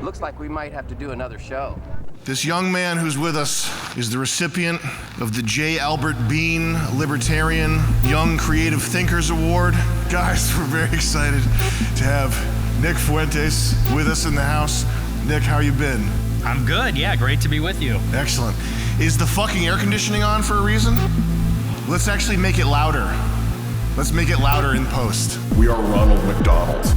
Looks like we might have to do another show. This young man who's with us is the recipient of the J. Albert Bean Libertarian Young Creative Thinkers Award. Guys, we're very excited to have Nick Fuentes with us in the house. Nick, how you been? I'm good, yeah, great to be with you. Excellent. Is the fucking air conditioning on for a reason? Let's actually make it louder. Let's make it louder in post. We are Ronald McDonald.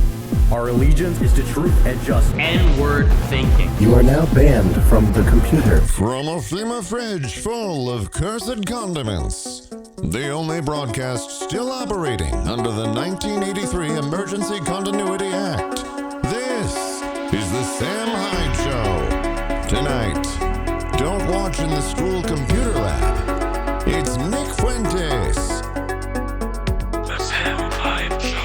Our allegiance is to truth and justice. N-word thinking. You are now banned from the computer. From a FEMA fridge full of cursed condiments, the only broadcast still operating under the 1983 Emergency Continuity Act. This is the Sam Hyde Show. Tonight, don't watch in the school computer lab. It's Nick Fuentes. The Sam Hyde Show.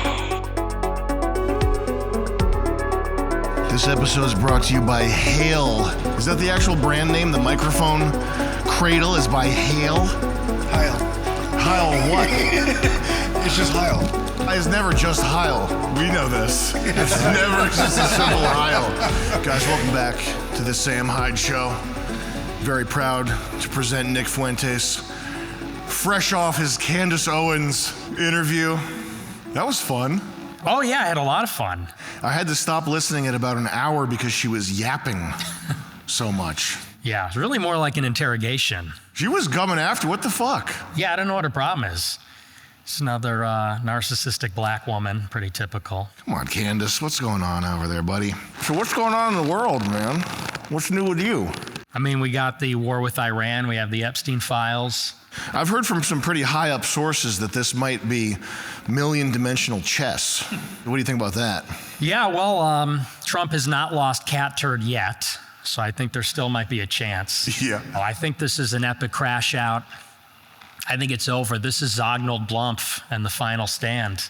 This episode is brought to you by Hale. Is that the actual brand name? The microphone cradle is by Hale? Heil. Heil what? It's just Heil. It's never just Heil. We know this. It's never just a simple Heil. Guys, welcome back to the Sam Hyde Show. Very proud to present Nick Fuentes. Fresh off his Candace Owens interview. That was fun. Oh yeah, I had a lot of fun. I had to stop listening at about an hour because she was yapping so much. Yeah, it's really more like an interrogation. She was gumming after, what the fuck? Yeah, I don't know what her problem is. It's another narcissistic black woman, pretty typical. Come on, Candace, what's going on over there, buddy? So what's going on in the world, man? What's new with you? I mean, we got the war with Iran, we have the Epstein files. I've heard from some pretty high up sources that this might be million-dimensional chess. What do you think about that? Yeah, well, Trump has not lost cat turd yet, so I think there still might be a chance. Yeah. Oh, I think this is an epic crash out. I think it's over. This is Zognald Blumpf and the final stand.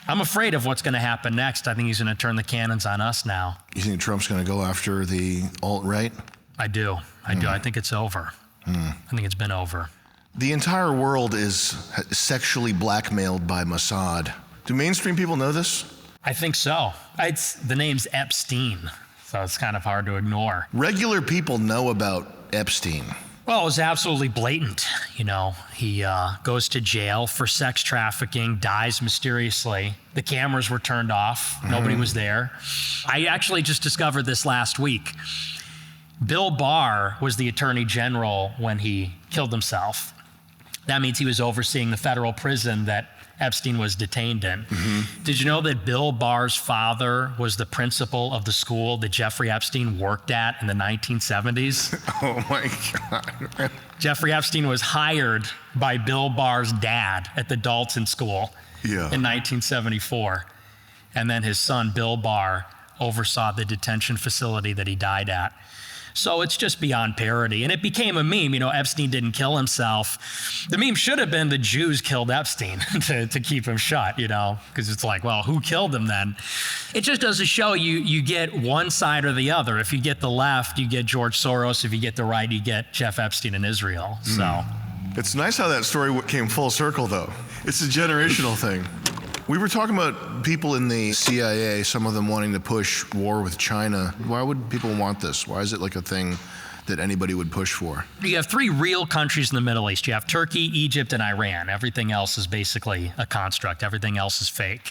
I'm afraid of what's going to happen next. I think he's going to turn the cannons on us now. You think Trump's going to go after the alt-right? I do. I think it's over. I think it's been over. The entire world is sexually blackmailed by Mossad. Do mainstream people know this? I think so. The name's Epstein, so it's kind of hard to ignore. Regular people know about Epstein. Well, it was absolutely blatant. You know, he goes to jail for sex trafficking, dies mysteriously. The cameras were turned off. Nobody was there. I actually just discovered this last week. Bill Barr was the attorney general when he killed himself. That means he was overseeing the federal prison that Epstein was detained in. Did you know that Bill Barr's father was the principal of the school that Jeffrey Epstein worked at in the 1970s? Oh my God. Jeffrey Epstein was hired by Bill Barr's dad at the Dalton School in 1974. And then his son, Bill Barr, oversaw the detention facility that he died at. So it's just beyond parody. And it became a meme. You know, Epstein didn't kill himself. The meme should have been the Jews killed Epstein to keep him shut, you know, because it's like, well, who killed him then? It just does to show you get one side or the other. If you get the left, you get George Soros. If you get the right, you get Jeff Epstein in Israel. So It's nice how that story came full circle, though. It's a generational thing. We were talking about people in the CIA, some of them wanting to push war with China. Why would people want this? Why is it like a thing that anybody would push for? You have three real countries in the Middle East. You have Turkey, Egypt, and Iran. Everything else is basically a construct. Everything else is fake.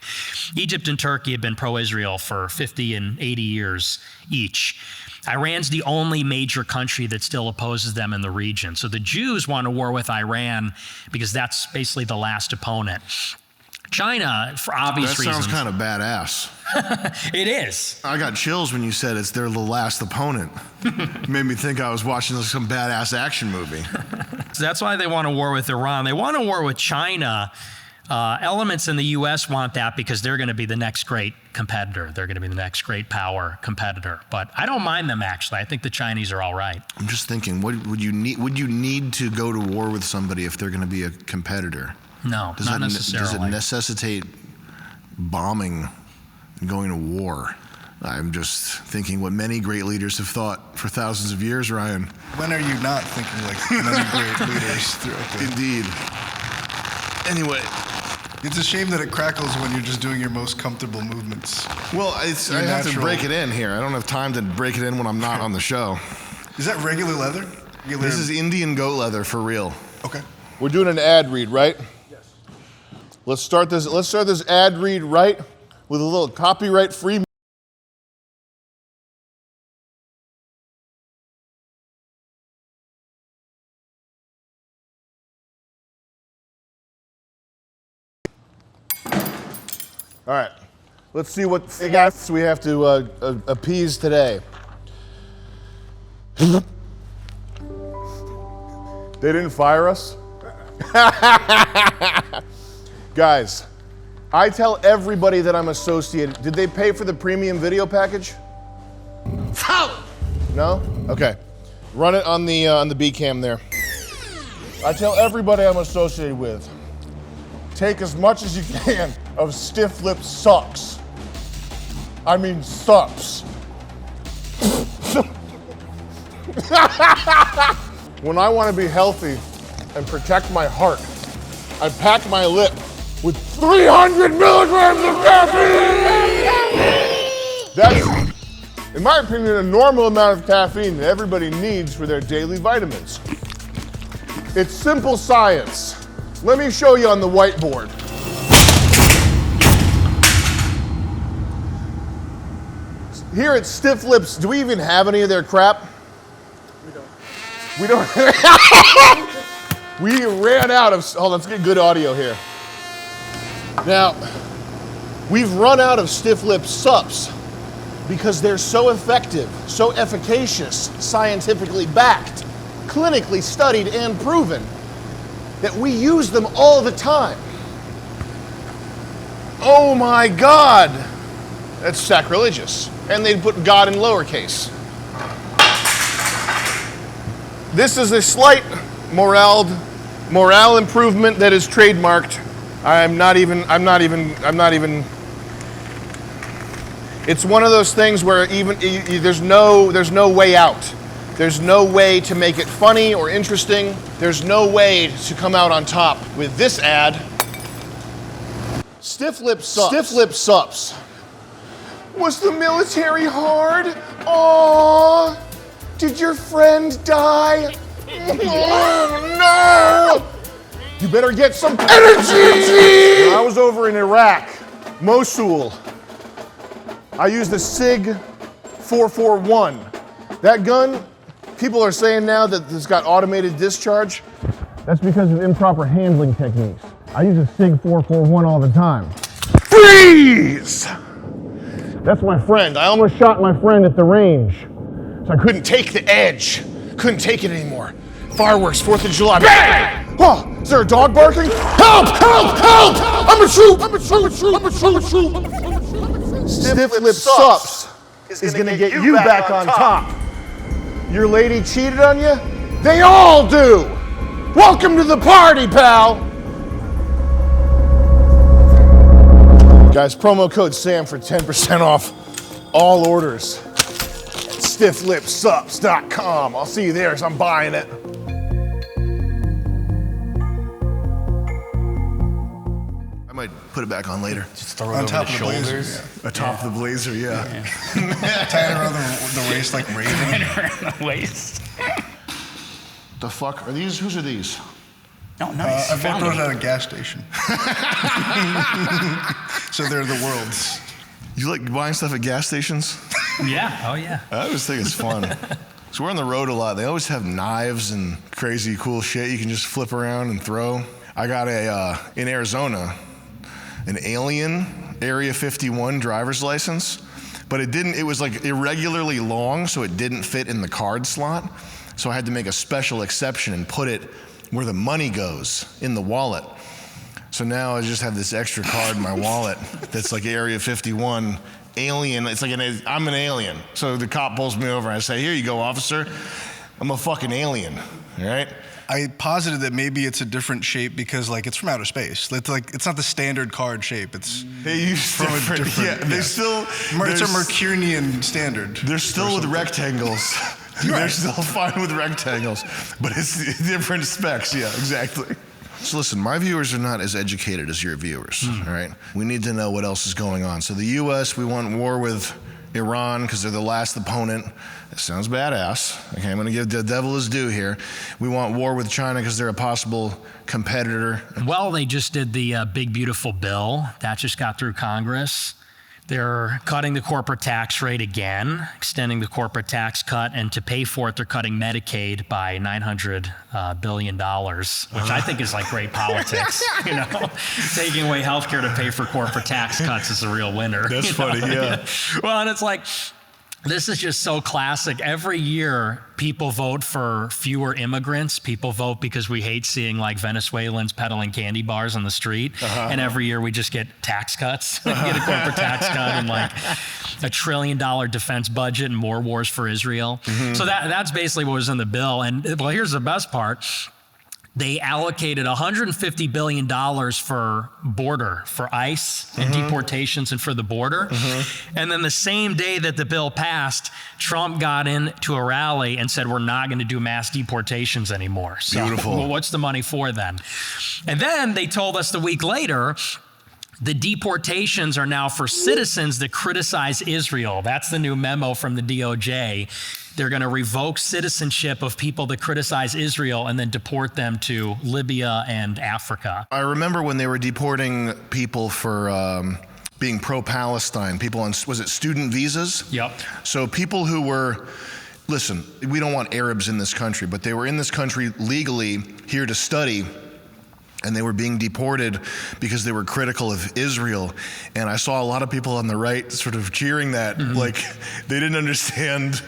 Egypt and Turkey have been pro-Israel for 50 and 80 years each. Iran's the only major country that still opposes them in the region. So the Jews want a war with Iran because that's basically the last opponent. China, for obvious reasons. That sounds kind of badass. It is. I got chills when you said they're the last opponent. Made me think I was watching some badass action movie. So that's why they want a war with Iran. They want a war with China. Elements in the U.S. want that because they're going to be the next great competitor. They're going to be the next great power competitor. But I don't mind them, actually. I think the Chinese are all right. I'm just thinking, what would you need? Would you need to go to war with somebody if they're going to be a competitor? No, not necessarily. Does it necessitate bombing and going to war? I'm just thinking what many great leaders have thought for thousands of years, Ryan. When are you not thinking like many great leaders throughout the... Indeed. Anyway, It's a shame that it crackles when you're just doing your most comfortable movements. Well, I have to break it in here. I don't have time to break it in when I'm not on the show. Is that regular leather? This is Indian goat leather for real. Okay. We're doing an ad read, right? Yes. Let's start this ad read right with a little copyright free. All right, let's see what guests we have to appease today. They didn't fire us? Guys, I tell everybody that I'm associated. Did they pay for the premium video package? No? Okay. Run it on the B cam there. I tell everybody I'm associated with, take as much as you can of stiff lip sucks. I mean sucks. When I want to be healthy and protect my heart, I pack my lip with 300 milligrams of caffeine! That's, in my opinion, a normal amount of caffeine that everybody needs for their daily vitamins. It's simple science. Let me show you on the whiteboard. Here at Stiff Lips, do we even have any of their crap? We don't. We ran out of, hold on, let's get good audio here. Now, we've run out of Stiff Lip Sups because they're so effective, so efficacious, scientifically backed, clinically studied and proven that we use them all the time. Oh my God, that's sacrilegious. And they'd put God in lowercase. This is a slight morale improvement that is trademarked. I'm not even. It's one of those things where there's no way out. There's no way to make it funny or interesting. There's no way to come out on top with this ad. Stiff lip sups. Stiff lip sups. Was the military hard? Aww. Did your friend die? Oh, no! You better get some energy! When I was over in Iraq, Mosul, I used the SIG 441. That gun, people are saying now that it's got automated discharge. That's because of improper handling techniques. I use a SIG 441 all the time. Freeze! That's my friend. I almost shot my friend at the range. So I couldn't take the edge. Couldn't take it anymore. Fireworks, 4th of July. Bang! Oh, is there a dog barking? Help! Help! Help! I'm a troop! I'm a troop! I'm a troop! I'm a troop! Stiff Lip Sups is gonna get you back on top. Your lady cheated on you? They all do! Welcome to the party, pal! Guys, promo code SAM for 10% off all orders at stifflipsups.com. I'll see you there because I'm buying it. I might put it back on later. Just throw it over the shoulders. Atop the blazer, yeah. Tie it around the waist like Raven. Around the waist. The fuck are these? Whose are these? Oh, nice. I bought those at a gas station. So they're the world's. You like buying stuff at gas stations? Yeah, oh yeah. I always think it's fun. So we're on the road a lot. They always have knives and crazy cool shit you can just flip around and throw. I got in Arizona, an alien Area 51 driver's license, but it was like irregularly long, so it didn't fit in the card slot. So I had to make a special exception and put it where the money goes, in the wallet. So now I just have this extra card in my wallet that's like Area 51 alien. It's like I'm an alien. So the cop pulls me over and I say, here you go, officer. I'm a fucking alien, all right? I posited that maybe it's a different shape because like it's from outer space. It's not the standard card shape. It's from a different. Yeah, it's a Mercurian standard. They're still with rectangles. They're still fine with rectangles, but it's different specs. Yeah, exactly. So listen, my viewers are not as educated as your viewers, all right? We need to know what else is going on. So the U.S., we want war with Iran because they're the last opponent. That sounds badass. Okay, I'm gonna give the devil his due here. We want war with China because they're a possible competitor. Well, they just did the big, beautiful bill. That just got through Congress. They're cutting the corporate tax rate again, extending the corporate tax cut, and to pay for it, they're cutting Medicaid by $900 billion, which I think is like great politics. You know, taking away healthcare to pay for corporate tax cuts is a real winner. That's funny, yeah. Well, and it's like, this is just so classic. Every year, people vote for fewer immigrants. People vote because we hate seeing like Venezuelans peddling candy bars on the street. And every year we just get tax cuts. We get a corporate tax cut and like $1 trillion defense budget and more wars for Israel. So that's basically what was in the bill. And well, here's the best part. They allocated $150 billion for border, for ICE and deportations and for the border. And then the same day that the bill passed, Trump got into a rally and said, we're not going to do mass deportations anymore. So, beautiful. Well, what's the money for then? And then they told us the week later, the deportations are now for citizens that criticize Israel. That's the new memo from the DOJ. They're going to revoke citizenship of people that criticize Israel and then deport them to Libya and Africa. I remember when they were deporting people for being pro-Palestine, people on, was it student visas? Yep. So people who were, listen, we don't want Arabs in this country, but they were in this country legally here to study, and they were being deported because they were critical of Israel. And I saw a lot of people on the right sort of cheering that, like they didn't understand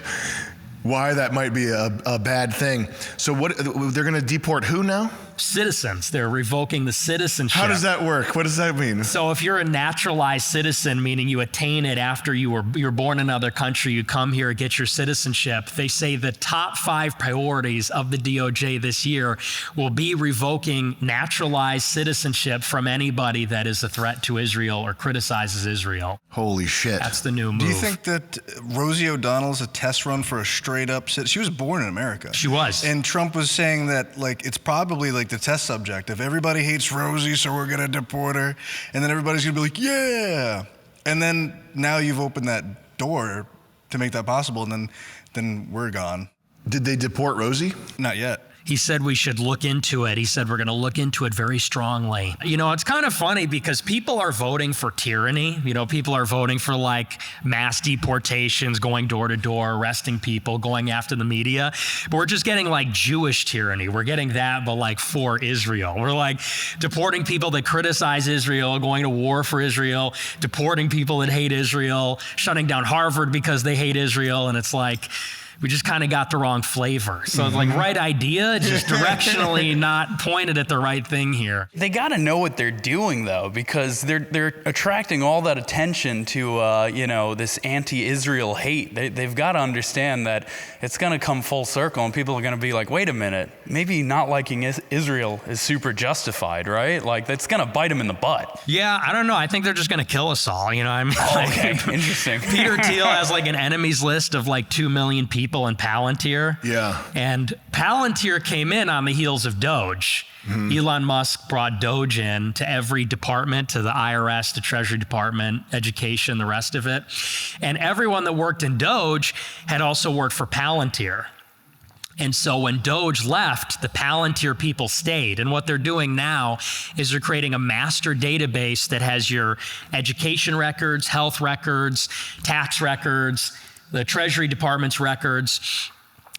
why that might be a bad thing. So what, they're gonna deport who now? Citizens. They're revoking the citizenship. How does that work? What does that mean? So if you're a naturalized citizen, meaning you attain it after you're born in another country, you come here, get your citizenship, they say the top 5 priorities of the DOJ this year will be revoking naturalized citizenship from anybody that is a threat to Israel or criticizes Israel. Holy shit. That's the new move. Do you think that Rosie O'Donnell's a test run for a straight up citizen? She was born in America. She was. And Trump was saying that like it's probably like the test subject. If everybody hates Rosie, so we're gonna deport her, and then everybody's gonna be like, yeah. And then now you've opened that door to make that possible, and then we're gone. Did they deport Rosie? Not yet. He said we should look into it. He said we're going to look into it very strongly. You know, it's kind of funny because people are voting for tyranny. You know, people are voting for like mass deportations, going door to door, arresting people, going after the media. But we're just getting like Jewish tyranny. We're getting that, but like for Israel. We're like deporting people that criticize Israel, going to war for Israel, deporting people that hate Israel, shutting down Harvard because they hate Israel. And it's like, we just kind of got the wrong flavor. So it's like right idea, just directionally not pointed at the right thing here. They got to know what they're doing though, because they're attracting all that attention to this anti-Israel hate. They've got to understand that it's going to come full circle, and people are going to be like, wait a minute, maybe not liking Israel is super justified, right? Like that's going to bite them in the butt. Yeah, I don't know. I think they're just going to kill us all. You know, I mean, okay, interesting. Peter Thiel has like an enemies list of like 2 million people in Palantir. Yeah. And Palantir came in on the heels of Doge. Elon Musk brought Doge in to every department, to the IRS, the Treasury Department, education, the rest of it. And everyone that worked in Doge had also worked for Palantir. And so when Doge left, the Palantir people stayed. And what they're doing now is they're creating a master database that has your education records, health records, tax records, the Treasury Department's records,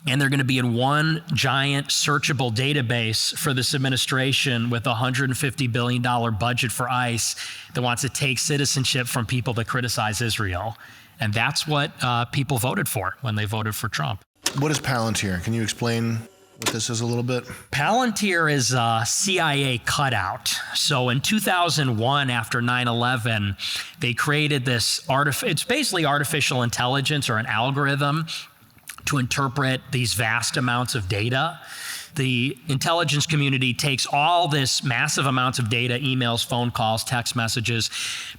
and they're going to be in one giant searchable database for this administration with a $150 billion budget for ICE that wants to take citizenship from people that criticize Israel. And that's what people voted for when they voted for Trump. What is Palantir? Can you explain what this is a little bit? Palantir is a CIA cutout. So in 2001, after 9/11, they created this it's basically artificial intelligence or an algorithm to interpret these vast amounts of data. The intelligence community takes all this massive amounts of data, emails, phone calls, text messages.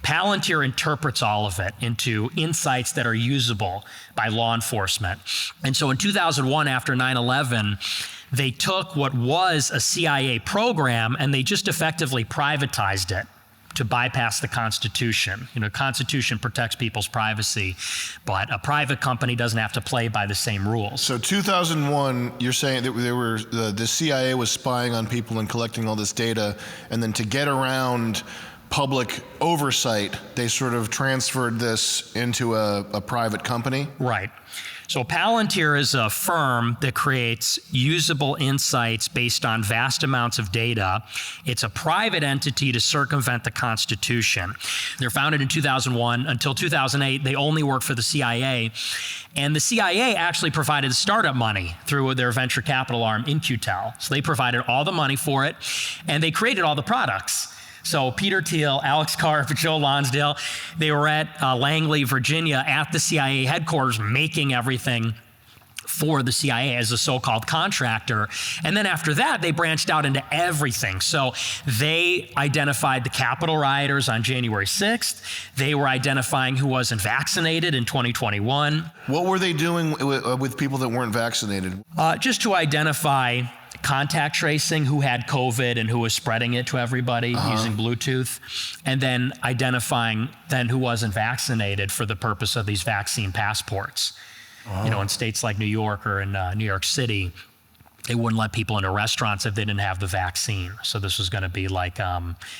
Palantir interprets all of it into insights that are usable by law enforcement. And so in 2001, after 9/11, they took what was a CIA program and they just effectively privatized it to bypass the Constitution. You know, Constitution protects people's privacy, but a private company doesn't have to play by the same rules. So 2001, you're saying that the CIA was spying on people and collecting all this data, and then to get around public oversight, they sort of transferred this into a private company? Right. So Palantir is a firm that creates usable insights based on vast amounts of data. It's a private entity to circumvent the Constitution. They're founded in 2001. Until 2008, they only worked for the CIA. And the CIA actually provided startup money through their venture capital arm, In-Q-Tel. So they provided all the money for it, and they created all the products. So Peter Thiel, Alex Karp, Joe Lonsdale, they were at Langley, Virginia at the CIA headquarters making everything for the CIA as a so-called contractor. And then after that, they branched out into everything. So they identified the Capitol rioters on January 6th. They were identifying who wasn't vaccinated in 2021. What were they doing with people that weren't vaccinated? Just to identify contact tracing who had COVID and who was spreading it to everybody using Bluetooth, and then identifying then who wasn't vaccinated for the purpose of these vaccine passports. You know, in states like New York or in New York City, they wouldn't let people into restaurants if they didn't have the vaccine. So this was going to be like,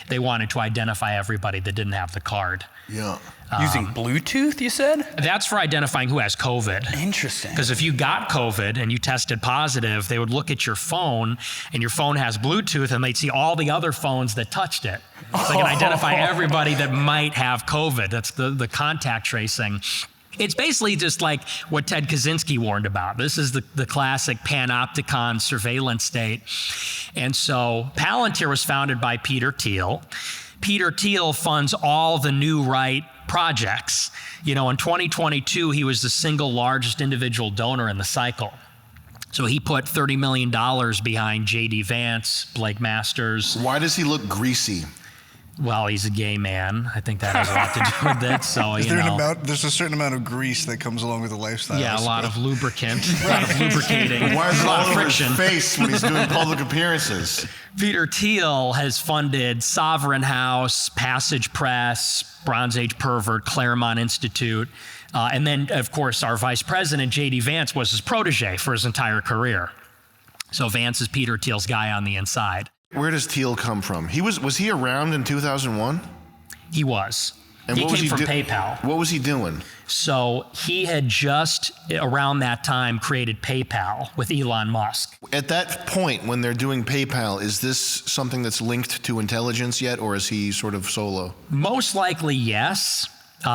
they wanted to identify everybody that didn't have the card. Yeah. Using Bluetooth, you said? That's for identifying who has COVID. Interesting. Because if you got COVID and you tested positive, they would look at your phone, and your phone has Bluetooth, and they'd see all the other phones that touched it. So they can identify everybody that might have COVID. That's the contact tracing. It's basically just like what Ted Kaczynski warned about. This is the classic panopticon surveillance state. And so Palantir was founded by Peter Thiel. Peter Thiel funds all the new right projects. You know, in 2022, he was the single largest individual donor in the cycle. So he put $30 million behind J.D. Vance, Blake Masters. Why does he look greasy? Well, he's a gay man. I think that has a lot to do with it. So, there's a certain amount of grease that comes along with the lifestyle. Yeah, a lot of lubricant, a lot of lubricating. Why is it a lot all of over friction? his face when he's doing public appearances? Peter Thiel has funded Sovereign House, Passage Press, Bronze Age Pervert, Claremont Institute. And then, of course, our vice president, J.D. Vance, was his protege for his entire career. So Vance is Peter Thiel's guy on the inside. Where does Thiel come from? Was he around in 2001? He was. And he came from PayPal. What was he doing? So he had just around that time created PayPal with Elon Musk. At that point, when they're doing PayPal, is this something that's linked to intelligence yet, or is he sort of solo? Most likely, yes,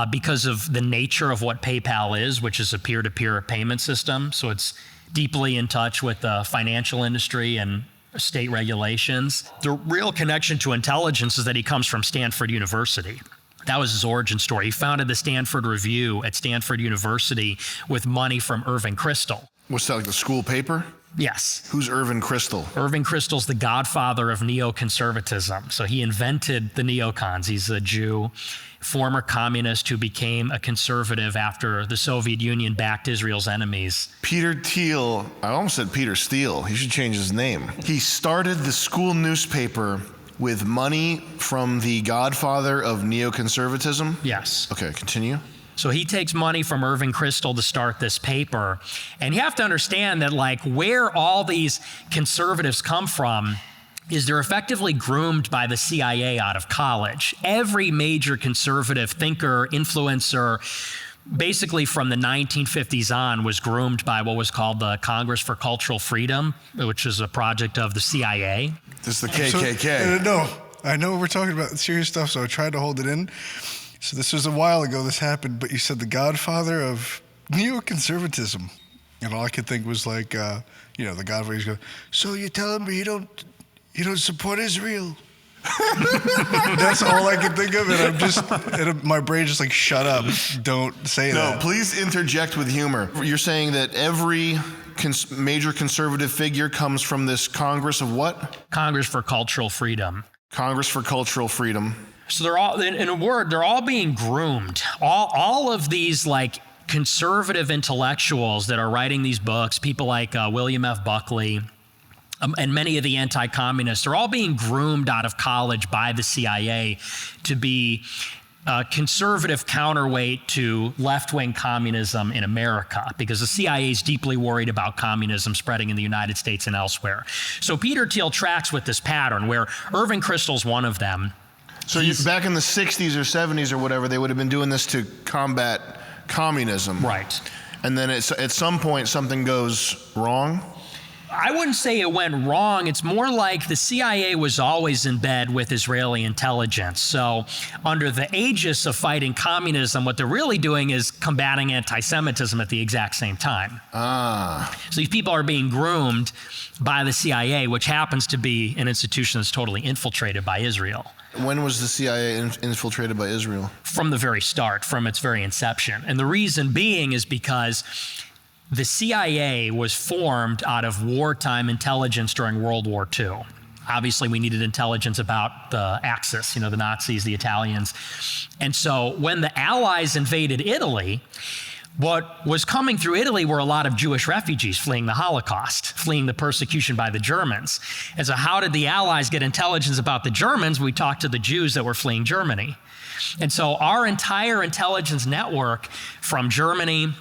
because of the nature of what PayPal is, which is a peer-to-peer payment system. So it's deeply in touch with the financial industry and state regulations. The real connection to intelligence is that he comes from Stanford University. That was his origin story. He founded the Stanford Review at Stanford University with money from Irving Kristol. What's that, like the school paper? Yes. Who's Irving Kristol? Irving Kristol's the godfather of neoconservatism. So he invented the neocons. He's a Jew, former communist who became a conservative after the Soviet Union backed Israel's enemies. Peter Thiel, I almost said Peter Steele. He should change his name. He started the school newspaper with money from the godfather of neoconservatism? Yes. Okay, continue. So he takes money from Irving Kristol to start this paper. And you have to understand that, like, where all these conservatives come from is they're effectively groomed by the CIA out of college. Every major conservative thinker, influencer, basically from the 1950s on, was groomed by what was called the Congress for Cultural Freedom, which is a project of the CIA. This is the KKK. No, I know we're talking about serious stuff, so I tried to hold it in. So this was a while ago this happened, but you said the godfather of neoconservatism. And all I could think was like, the godfather going, so you're telling me you don't support Israel? That's all I could think of, and my brain just like, shut up, don't say that. No, please interject with humor. You're saying that every major conservative figure comes from this Congress of what? Congress for Cultural Freedom. Congress for Cultural Freedom. So they're all, in a word, they're all being groomed. All of these like conservative intellectuals that are writing these books, people like William F. Buckley, and many of the anti-communists are all being groomed out of college by the CIA to be a conservative counterweight to left-wing communism in America, because the CIA is deeply worried about communism spreading in the United States and elsewhere. So Peter Thiel tracks with this pattern where Irving Kristol's one of them. So back in the 60s or 70s or whatever, they would have been doing this to combat communism. Right. And then at some point something goes wrong? I wouldn't say it went wrong. It's more like the CIA was always in bed with Israeli intelligence. So under the aegis of fighting communism, what they're really doing is combating anti-Semitism at the exact same time. So these people are being groomed by the CIA, which happens to be an institution that's totally infiltrated by Israel. When was the CIA infiltrated by Israel? From the very start, from its very inception. And the reason being is because the CIA was formed out of wartime intelligence during World War II. Obviously, we needed intelligence about the Axis, the Nazis, the Italians. And so when the Allies invaded Italy, what was coming through Italy were a lot of Jewish refugees fleeing the Holocaust, fleeing the persecution by the Germans. And so how did the Allies get intelligence about the Germans? We talked to the Jews that were fleeing Germany. And so our entire intelligence network from Germany,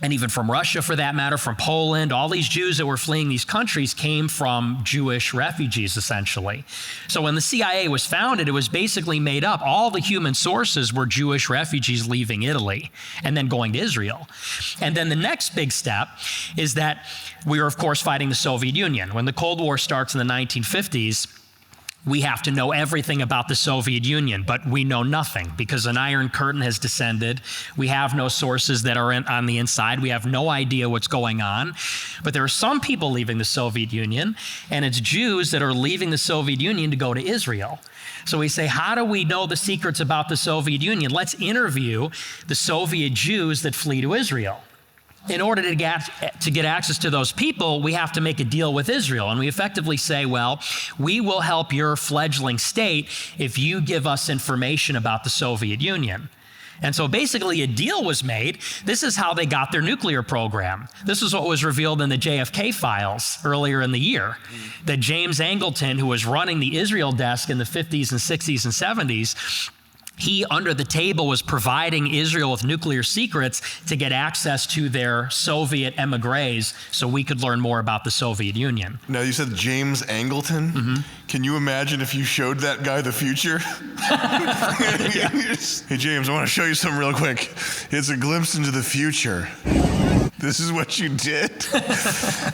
and even from Russia for that matter, from Poland, all these Jews that were fleeing these countries came from Jewish refugees, essentially. So when the CIA was founded, it was basically made up. All the human sources were Jewish refugees leaving Italy and then going to Israel. And then the next big step is that we were, of course, fighting the Soviet Union. When the Cold War starts in the 1950s, we have to know everything about the Soviet Union, but we know nothing because an iron curtain has descended. We have no sources that are on the inside. We have no idea what's going on. But there are some people leaving the Soviet Union, and it's Jews that are leaving the Soviet Union to go to Israel. So we say, how do we know the secrets about the Soviet Union? Let's interview the Soviet Jews that flee to Israel. In order to get access to those people, we have to make a deal with Israel. And we effectively say, well, we will help your fledgling state if you give us information about the Soviet Union. And so basically a deal was made. This is how they got their nuclear program. This is what was revealed in the JFK files earlier in the year. That James Angleton, who was running the Israel desk in the 50s and 60s and 70s, he, under the table, was providing Israel with nuclear secrets to get access to their Soviet emigres so we could learn more about the Soviet Union. Now, you said James Angleton? Mm-hmm. Can you imagine if you showed that guy the future? Hey, James, I want to show you something real quick. It's a glimpse into the future. This is what you did?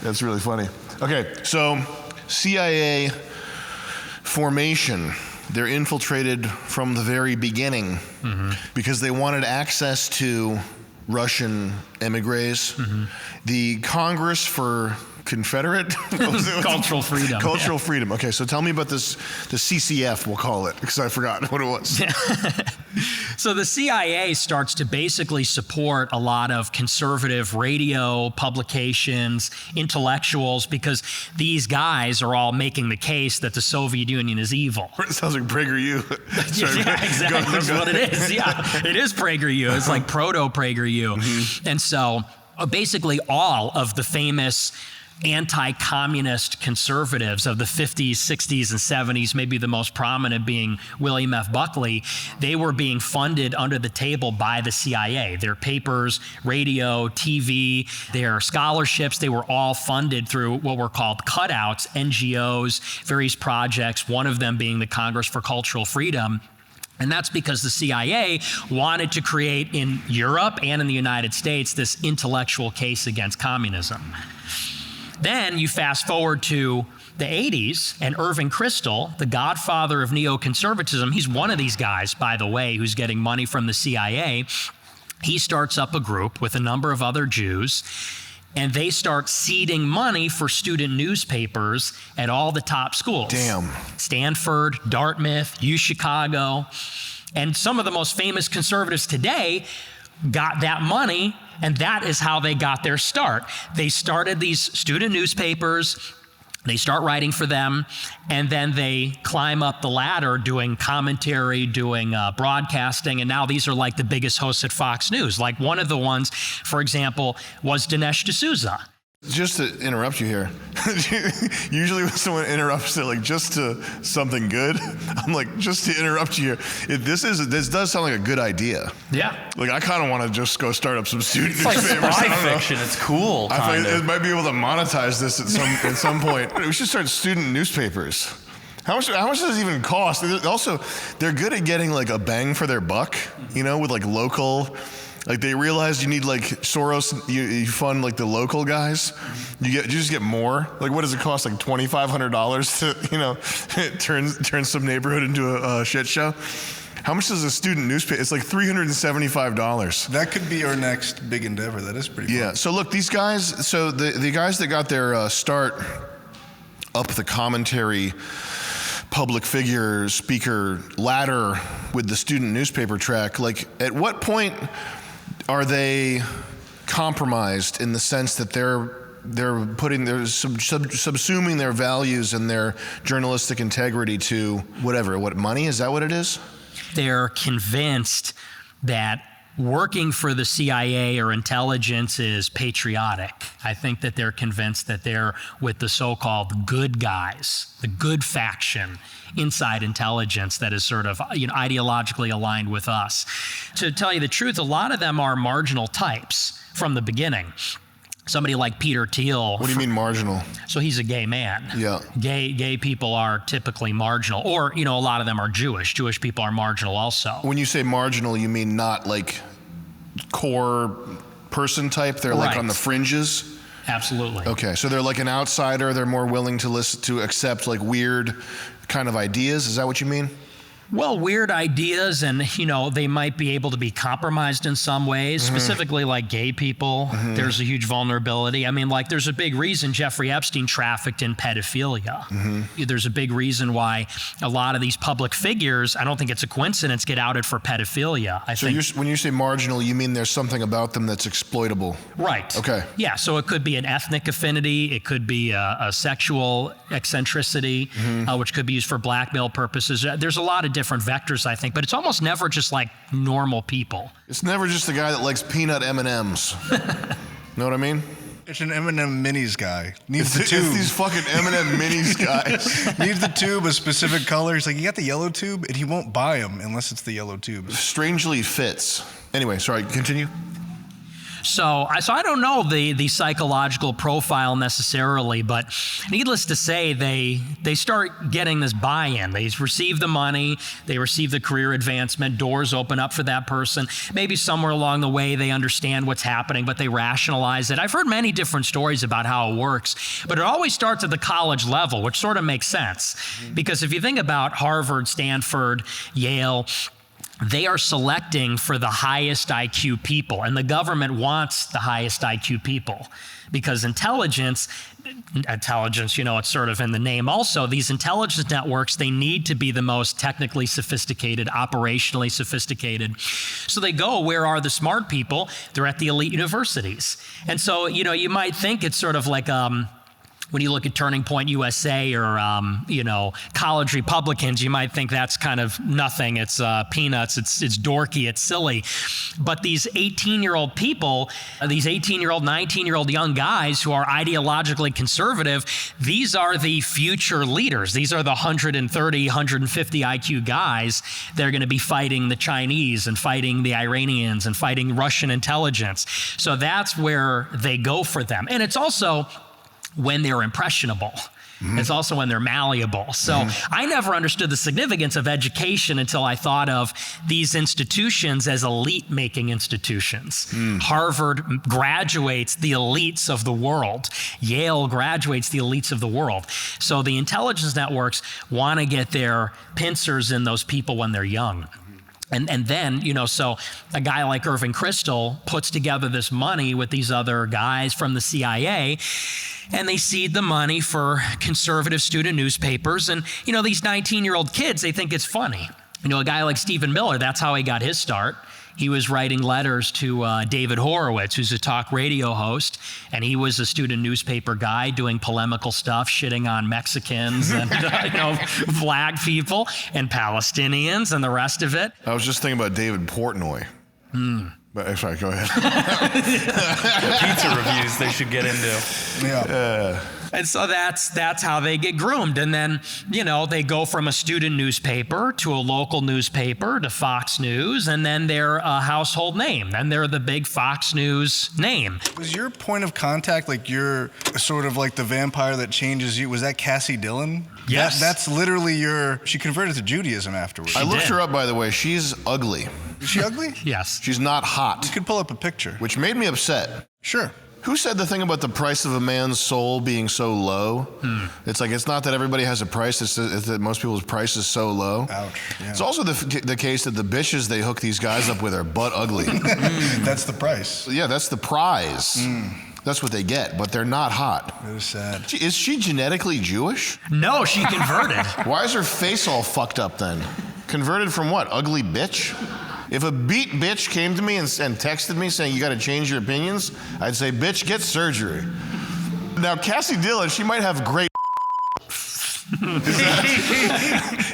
That's really funny. Okay, so CIA formation. They're infiltrated from the very beginning because they wanted access to Russian emigres. The Congress for Confederate? Cultural freedom. Cultural freedom. Okay, so tell me about the CCF, we'll call it, because I forgot what it was. So the CIA starts to basically support a lot of conservative radio, publications, intellectuals, because these guys are all making the case that the Soviet Union is evil. It sounds like PragerU. Yeah, exactly. That's what it is. Yeah, it is PragerU. It's like proto-PragerU. And so basically all of the famous anti-communist conservatives of the 50s, 60s, and 70s, maybe the most prominent being William F. Buckley, they were being funded under the table by the CIA. Their papers, radio, TV, their scholarships, they were all funded through what were called cutouts, NGOs, various projects, one of them being the Congress for Cultural Freedom. And that's because the CIA wanted to create in Europe and in the United States this intellectual case against communism. Then you fast forward to the 80s, and Irving Kristol, the godfather of neoconservatism, he's one of these guys, by the way, who's getting money from the CIA. He starts up a group with a number of other Jews, and they start seeding money for student newspapers at all the top schools. Damn. Stanford, Dartmouth, UChicago. And some of the most famous conservatives today got that money, and that is how they got their start. They started these student newspapers, they start writing for them, and then they climb up the ladder doing commentary, doing broadcasting, and now these are like the biggest hosts at Fox News. Like one of the ones, for example, was Dinesh D'Souza. Just to interrupt you here, usually when someone interrupts it, like just to something good, I'm like, just to interrupt you here. This does sound like a good idea. Yeah. Like I kind of want to just go start up some student It's like newspapers. spy fiction. It's cool. I think it might be able to monetize this at some point. We should start student newspapers. How much does it even cost? Also, they're good at getting like a bang for their buck, with like local. Like they realized you need like Soros, you fund like the local guys. You just get more. Like what does it cost? Like $2,500 to turn some neighborhood into a shit show. How much does a student newspaper? It's like $375. That could be our next big endeavor. That is pretty fun. Yeah. So look, these guys. So the guys that got their start up the commentary, public figure, speaker ladder with the student newspaper track. Like at what point are they compromised in the sense that they're subsuming their values and their journalistic integrity to what money? Is that what it is? They're convinced that working for the CIA or intelligence is patriotic. I think that they're convinced that they're with the so-called good guys, the good faction inside intelligence that is sort of ideologically aligned with us. To tell you the truth, a lot of them are marginal types from the beginning. Somebody like Peter Thiel. What do you mean marginal? So he's a gay man. Yeah. Gay people are typically marginal, or a lot of them are Jewish. Jewish people are marginal also. When you say marginal, you mean not like core person type? They're like on the fringes? Absolutely. Okay, so they're like an outsider. They're more willing to accept like weird kind of ideas. Is that what you mean? Well, weird ideas, and they might be able to be compromised in some ways, specifically like gay people. There's a huge vulnerability. I mean, like there's a big reason Jeffrey Epstein trafficked in pedophilia. There's a big reason why a lot of these public figures, I don't think it's a coincidence, get outed for pedophilia. When you say marginal, you mean there's something about them that's exploitable? Right. Okay. Yeah, so it could be an ethnic affinity, it could be a sexual eccentricity, which could be used for blackmail purposes. There's a lot of different vectors, I think, but it's almost never just like normal people. It's never just the guy that likes peanut M&Ms. Know what I mean? It's an M&M minis guy. Needs the tube. It's these fucking M&M minis guys. Needs the tube, a specific color. He's like, you got the yellow tube? And he won't buy them unless it's the yellow tube. Strangely fits. Anyway, sorry, continue. So I don't know the psychological profile necessarily, but needless to say, they start getting this buy-in. They receive the money, they receive the career advancement, doors open up for that person. Maybe somewhere along the way they understand what's happening, but they rationalize it. I've heard many different stories about how it works, but it always starts at the college level, which sort of makes sense. Because if you think about Harvard, Stanford, Yale, they are selecting for the highest IQ people, and the government wants the highest IQ people because intelligence, it's sort of in the name also. These intelligence networks, they need to be the most technically sophisticated, operationally sophisticated. So they go, where are the smart people? They're at the elite universities. And so, you might think it's sort of like, when you look at Turning Point USA or, college Republicans, you might think that's kind of nothing. It's peanuts. It's dorky. It's silly. But these 18-year-old people, these 18-year-old, 19-year-old young guys who are ideologically conservative, these are the future leaders. These are the 130, 150 IQ guys that are going to be fighting the Chinese and fighting the Iranians and fighting Russian intelligence. So that's where they go for them. And it's also when they're impressionable. It's also when they're malleable. So I never understood the significance of education until I thought of these institutions as elite-making institutions. Harvard graduates the elites of the world. Yale graduates the elites of the world. So the intelligence networks want to get their pincers in those people when they're young. And then, so a guy like Irving Kristol puts together this money with these other guys from the CIA, and they seed the money for conservative student newspapers. And, these 19-year-old kids, they think it's funny. A guy like Stephen Miller, that's how he got his start. He was writing letters to David Horowitz, who's a talk radio host, and he was a student newspaper guy doing polemical stuff, shitting on Mexicans and black people and Palestinians and the rest of it. I was just thinking about David Portnoy. Sorry, go ahead. Pizza reviews they should get into. Yeah. And so that's how they get groomed. And then, they go from a student newspaper to a local newspaper to Fox News, and then they're a household name. Then they're the big Fox News name. Was your point of contact, like you're sort of like the vampire that changes you, was that Cassie Dillon? Yes. That's literally she converted to Judaism afterwards. I looked her up, by the way. She's ugly. Is she ugly? Yes. She's not hot. You could pull up a picture. Which made me upset. Sure. Who said the thing about the price of a man's soul being so low? It's like, it's not that everybody has a price, it's that most people's price is so low. Ouch. Yeah. It's also the case that the bitches they hook these guys up with are butt ugly. That's the price. Yeah, that's the prize. That's what they get, but they're not hot. It was sad. Is she genetically Jewish? No, she converted. Why is her face all fucked up then? Converted from what? Ugly bitch? If a beat bitch came to me and texted me saying you got to change your opinions, I'd say, bitch, get surgery. Now, Cassie Dillon, she might have great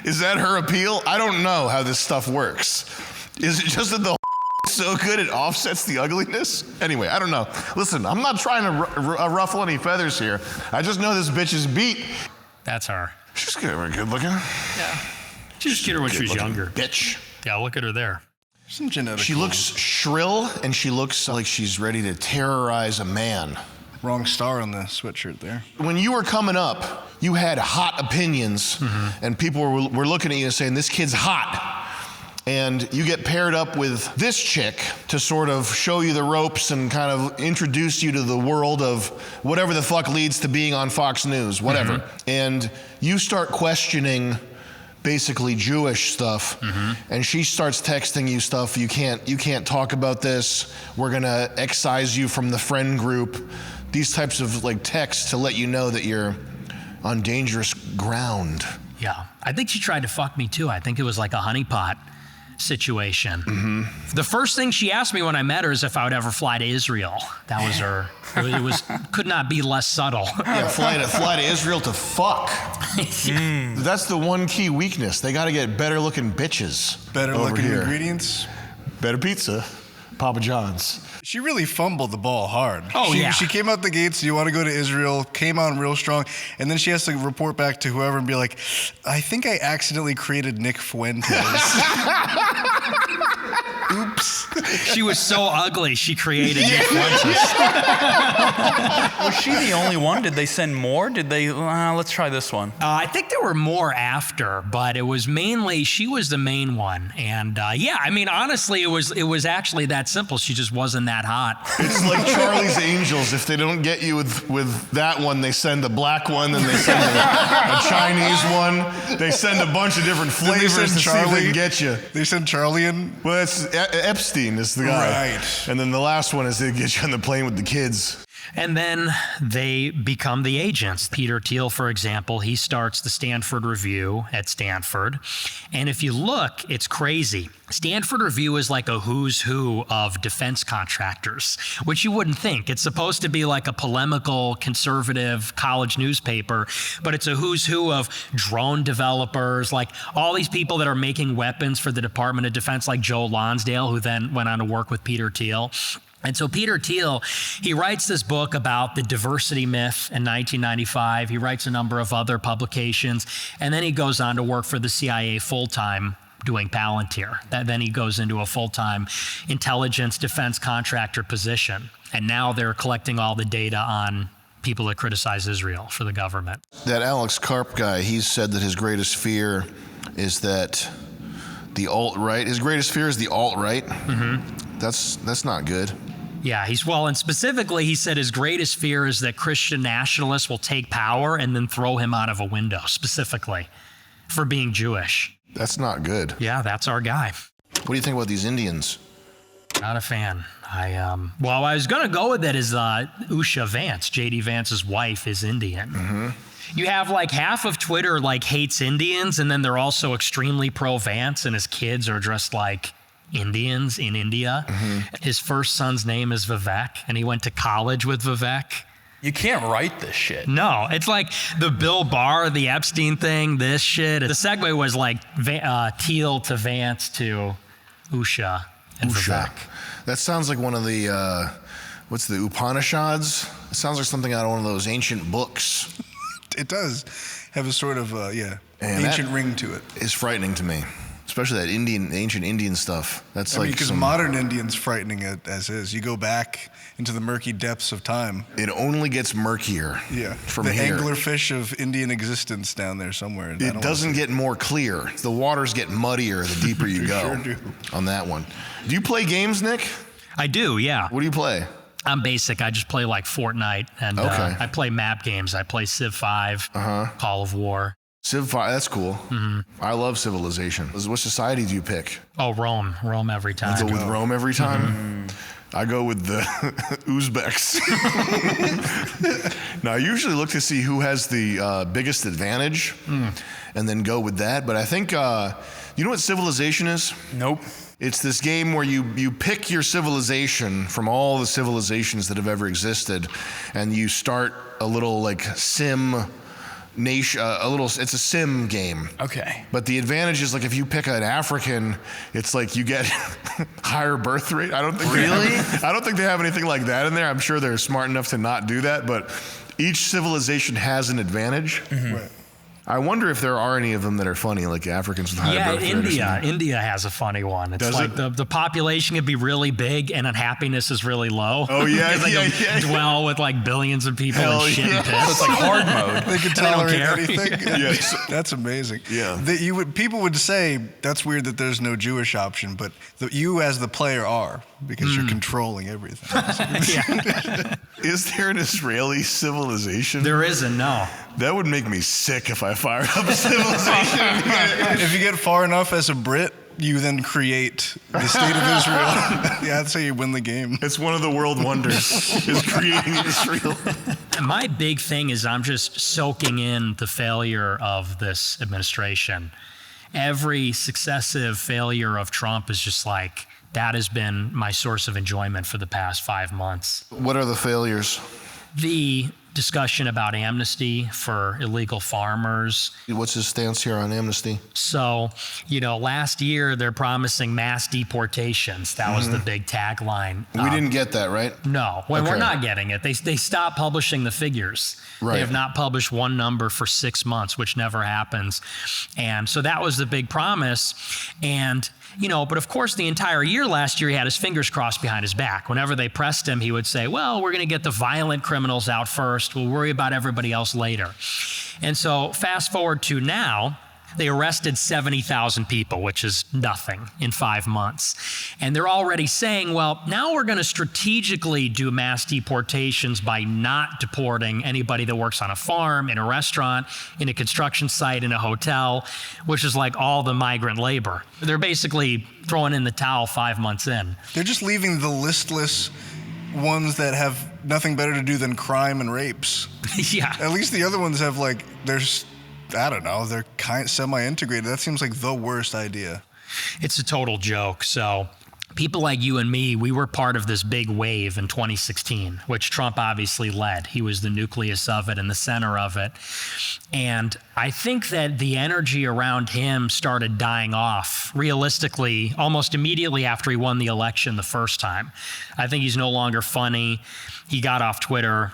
is that her appeal? I don't know how this stuff works. Is it just that the so good it offsets the ugliness? Anyway, I don't know. Listen, I'm not trying to ruffle any feathers here. I just know this bitch is beat. That's her. She's good looking. Yeah. Just get her when she was younger. Bitch. Yeah, look at her there. Some genetic. She looks shrill and she looks like she's ready to terrorize a man. Wrong star on the sweatshirt there. When you were coming up, you had hot opinions and people were looking at you and saying, this kid's hot. And you get paired up with this chick to sort of show you the ropes and kind of introduce you to the world of whatever the fuck leads to being on Fox News, whatever. And you start questioning basically Jewish stuff, and she starts texting you stuff. You can't talk about this. We're gonna excise you from the friend group. These types of like texts to let you know that you're on dangerous ground. Yeah, I think she tried to fuck me too. I think it was like a honeypot situation. The first thing she asked me when I met her is if I would ever fly to Israel. That was her. It could not be less subtle. Yeah, fly to Israel to fuck. That's the one key weakness. They got to get better looking bitches. Better over looking here. ingredients. Better pizza. Papa John's. She really fumbled the ball hard. Oh, yeah. She came out the gates, you want to go to Israel, came on real strong, and then she has to report back to whoever and be like, I think I accidentally created Nick Fuentes. Oops. She was so ugly, she created Nick Fuentes. Was she the only one? Did they send more? Did they, let's try this one? I think there were more after, but it was mainly, she was the main one. And yeah, I mean, honestly, it was actually that simple. She just wasn't that hot. It's like Charlie's Angels. If they don't get you with that one, they send a black one, then they send a Chinese one. They send a bunch of different flavors to see if they can get you. They send Charlie in? Well, it's Epstein is the guy. Right. And then the last one is they get you on the plane with the kids. And then they become the agents. Peter Thiel, for example, he starts the Stanford Review at Stanford. And if you look, it's crazy. Stanford Review is like a who's who of defense contractors, which you wouldn't think. It's supposed to be like a polemical, conservative college newspaper, but it's a who's who of drone developers, like all these people that are making weapons for the Department of Defense, like Joe Lonsdale, who then went on to work with Peter Thiel. And so Peter Thiel, he writes this book about the diversity myth in 1995. He writes a number of other publications, and then he goes on to work for the CIA full-time doing Palantir. Then he goes into a full-time intelligence defense contractor position. And now they're collecting all the data on people that criticize Israel for the government. That Alex Karp guy, he said that his greatest fear is that the alt-right, his greatest fear is the alt-right. That's not good. Yeah, and specifically, he said his greatest fear is that Christian nationalists will take power and then throw him out of a window, specifically for being Jewish. That's not good. Yeah, that's our guy. What do you think about these Indians? Not a fan. I was going to go with it as Usha Vance, J.D. Vance's wife, is Indian. You have like half of Twitter like hates Indians, and then they're also extremely pro-Vance, and his kids are dressed like Indians in India. His first son's name is Vivek, and he went to college with Vivek. You can't write this shit. No, it's like the Bill Barr, the Epstein thing, this shit. The segue was like Thiel to Vance to Usha. and Usha. Vivek. That sounds like one of the, what's the Upanishads? It sounds like something out of one of those ancient books. It does have a sort of, And ancient that ring to it. Is frightening to me, especially that ancient Indian stuff. That's because modern Indian's frightening as is. You go back into the murky depths of time. It only gets murkier. Yeah, from the here. anglerfish of Indian existence down there somewhere. It doesn't get more clear. The waters get muddier the deeper you go. Sure do. On that one. Do you play games, Nick? I do, yeah. What do you play? I'm basic. I just play like Fortnite, and I play map games. I play Civ 5, Call of War. Civ 5, that's cool. I love Civilization. What society do you pick? Oh, Rome every time. You go with Rome every time? I go with the Uzbeks. Now, I usually look to see who has the biggest advantage and then go with that. But I think, you know what Civilization is? Nope. It's this game where you pick your civilization from all the civilizations that have ever existed, and you start a little like sim nation, it's a sim game. Okay. But the advantage is like if you pick an African, it's like you get higher birth rate. I don't think I don't think they have anything like that in there. I'm sure they're smart enough to not do that, but each civilization has an advantage. Right. I wonder if there are any of them that are funny, like Africans with higher birth rate. India has a funny one. It's Does like it? the population can be really big and unhappiness is really low. Oh, yeah, they dwell with like billions of people Hell and shit yeah. and piss. So it's like hard mode. They can They don't tolerate care. anything. Yes. That's amazing. Yeah. People would say that's weird that there's no Jewish option, but you as the player are, because you're controlling everything. Is there an Israeli civilization? There isn't, no. That would make me sick if I fired up a civilization. If you get far enough as a Brit, you then create the state of Israel. Yeah, that's how you win the game. It's one of the world wonders, is creating Israel. My big thing is I'm just soaking in the failure of this administration. Every successive failure of Trump is just like, that has been my source of enjoyment for the past 5 months. What are the failures? The discussion about amnesty for illegal farmers. What's his stance here on amnesty? So, last year they're promising mass deportations. That was the big tagline. We didn't get that, right? No, we're not getting it. They stopped publishing the figures. Right. They have not published one number for 6 months, which never happens. And so that was the big promise. And but of course, the entire year last year, he had his fingers crossed behind his back. Whenever they pressed him, he would say, well, we're going to get the violent criminals out first. We'll worry about everybody else later. And so fast forward to now, they arrested 70,000 people, which is nothing in 5 months. And they're already saying, well, now we're going to strategically do mass deportations by not deporting anybody that works on a farm, in a restaurant, in a construction site, in a hotel, which is like all the migrant labor. They're basically throwing in the towel 5 months in. They're just leaving the listless ones that have nothing better to do than crime and rapes. Yeah. At least the other ones have I don't know, they're semi-integrated. That seems like the worst idea. It's a total joke. So people like you and me, we were part of this big wave in 2016, which Trump obviously led. He was the nucleus of it and the center of it. And I think that the energy around him started dying off realistically almost immediately after he won the election the first time. I think he's no longer funny. He got off Twitter.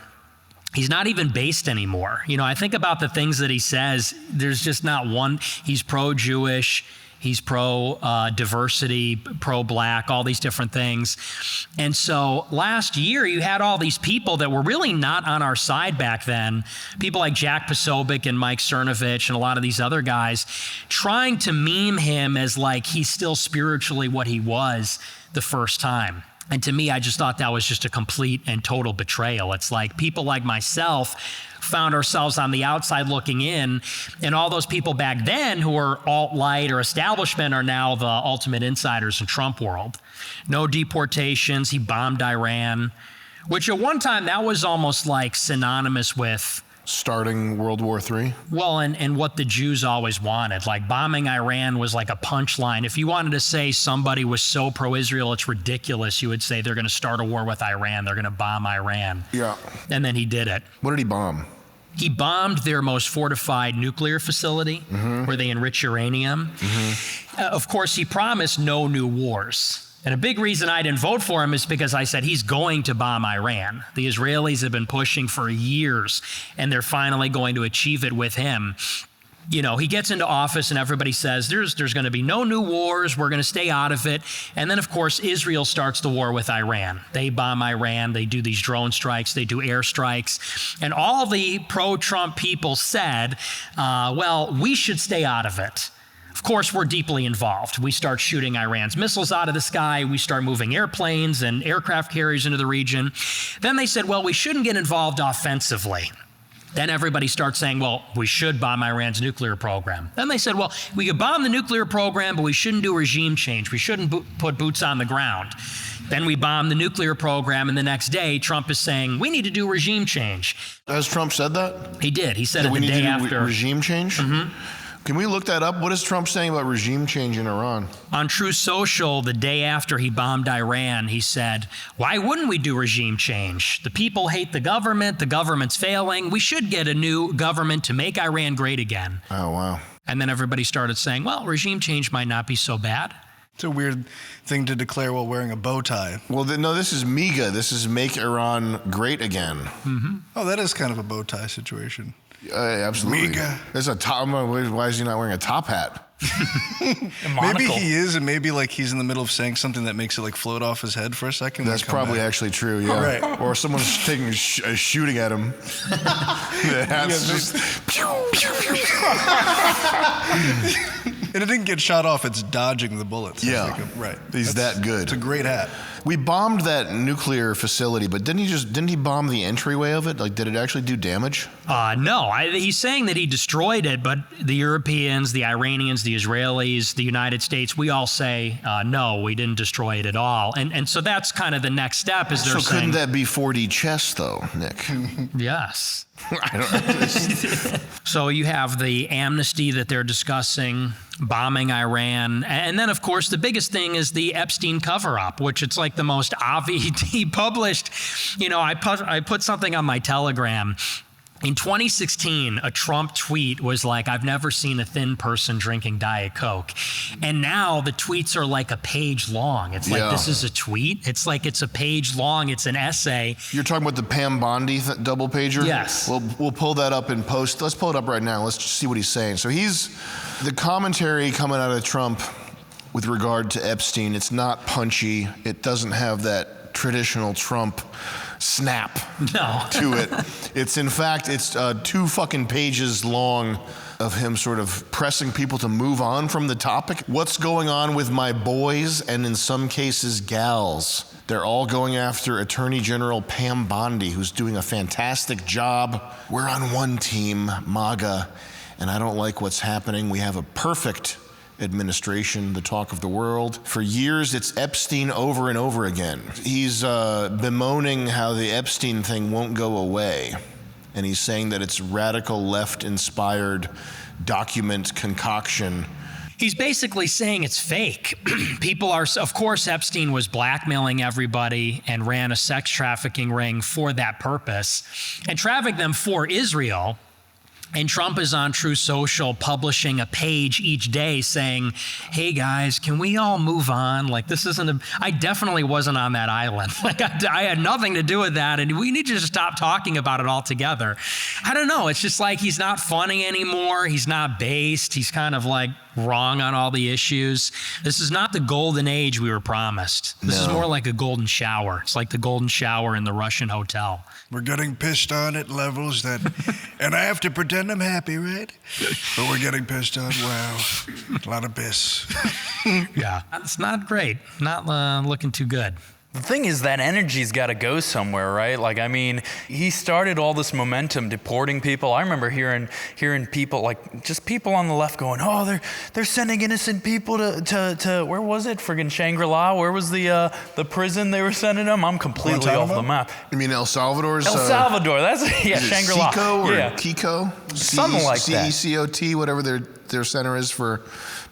He's not even based anymore. I think about the things that he says. There's just not one. He's pro-Jewish. He's pro-diversity, pro-black, all these different things. And so last year, you had all these people that were really not on our side back then, people like Jack Posobiec and Mike Cernovich and a lot of these other guys, trying to meme him as like he's still spiritually what he was the first time. And to me, I just thought that was just a complete and total betrayal. It's like people like myself found ourselves on the outside looking in, and all those people back then who were alt-right or establishment are now the ultimate insiders in Trump world. No deportations. He bombed Iran, which at one time that was almost like synonymous with starting World War III? Well, and what the Jews always wanted. Like bombing Iran was like a punchline. If you wanted to say somebody was so pro-Israel, it's ridiculous, you would say they're going to start a war with Iran. They're going to bomb Iran. Yeah. And then he did it. What did he bomb? He bombed their most fortified nuclear facility where they enrich uranium. Of course, he promised no new wars. And a big reason I didn't vote for him is because I said he's going to bomb Iran. The Israelis have been pushing for years, and they're finally going to achieve it with him. You know, he gets into office and everybody says there's going to be no new wars. We're going to stay out of it. And then, of course, Israel starts the war with Iran. They bomb Iran. They do these drone strikes. They do air strikes. And all the pro-Trump people said, well, we should stay out of it. Of course, we're deeply involved. We start shooting Iran's missiles out of the sky. We start moving airplanes and aircraft carriers into the region. Then they said, well, we shouldn't get involved offensively. Then everybody starts saying, well, we should bomb Iran's nuclear program. Then they said, well, we could bomb the nuclear program, but we shouldn't do regime change. We shouldn't put boots on the ground. Then we bomb the nuclear program, and the next day, Trump is saying, we need to do regime change. Has Trump said that? He did. He said it the day after. We need to do regime change? Mm-hmm. Can we look that up? What is Trump saying about regime change in Iran? On True Social, the day after he bombed Iran, he said, why wouldn't we do regime change? The people hate the government's failing. We should get a new government to make Iran great again. Oh, wow. And then everybody started saying, well, regime change might not be so bad. It's a weird thing to declare while wearing a bow tie. Well, no, this is MAGA. This is Make Iran Great Again. Mm-hmm. Oh, that is kind of a bow tie situation. Absolutely. MAGA. There's a top. Why is he not wearing a top hat? Maybe he is, and maybe like he's in the middle of saying something that makes it like float off his head for a second. That's probably actually true, yeah. Right. Or someone's taking shooting at him. The hat's just. And it didn't get shot off, it's dodging the bullets. Yeah. Right. He's that good. It's a great hat. We bombed that nuclear facility, but didn't he bomb the entryway of it? Like, did it actually do damage? No. He's saying that he destroyed it, but the Europeans, the Iranians, the Israelis, the United States, we all say, no, we didn't destroy it at all. And so that's kind of the next step is they're saying... So couldn't that be 4D chess, though, Nick? Yes. I don't know. So you have the amnesty that they're discussing, bombing Iran. And then, of course, the biggest thing is the Epstein cover-up, which it's like the most obvious. He published, I put something on my Telegram. In 2016, a Trump tweet was like, I've never seen a thin person drinking Diet Coke. And now the tweets are like a page long. It's like, this is a tweet. It's like it's a page long. It's an essay. You're talking about the Pam Bondi double pager? Yes. We'll pull that up in post. Let's pull it up right now. Let's just see what he's saying. So the commentary coming out of Trump with regard to Epstein, it's not punchy. It doesn't have that traditional Trump snap to it. It's in fact, it's 2 fucking pages long of him sort of pressing people to move on from the topic. What's going on with my boys and in some cases gals? They're all going after Attorney General Pam Bondi, who's doing a fantastic job. We're on one team, MAGA, and I don't like what's happening. We have a perfect administration, the talk of the world. For years, it's Epstein over and over again. He's bemoaning how the Epstein thing won't go away. And he's saying that it's radical left-inspired document concoction. He's basically saying it's fake. People are, of course, Epstein was blackmailing everybody and ran a sex trafficking ring for that purpose and trafficked them for Israel. And Trump is on True Social publishing a page each day saying, hey guys, can we all move on? Like this isn't I definitely wasn't on that island. Like I had nothing to do with that and we need to just stop talking about it altogether. I don't know, it's just like he's not funny anymore. He's not based. He's kind of like wrong on all the issues. This is not the golden age we were promised. This is more like a golden shower. It's like the golden shower in the Russian hotel. We're getting pissed on at levels that, and I have to pretend I'm happy, right? But we're getting pissed on, wow, a lot of piss. Yeah, it's not great. Not looking too good. The thing is that energy's got to go somewhere, right? Like, I mean, he started all this momentum deporting people. I remember hearing people, like just people on the left going, oh, they're sending innocent people to where was it? Friggin' Shangri-La? Where was the prison they were sending them? I'm completely off the map. You mean El Salvador's? El Salvador, that's Shangri-La. Seco or yeah. Kiko? Something like that. CECOT, whatever their center is for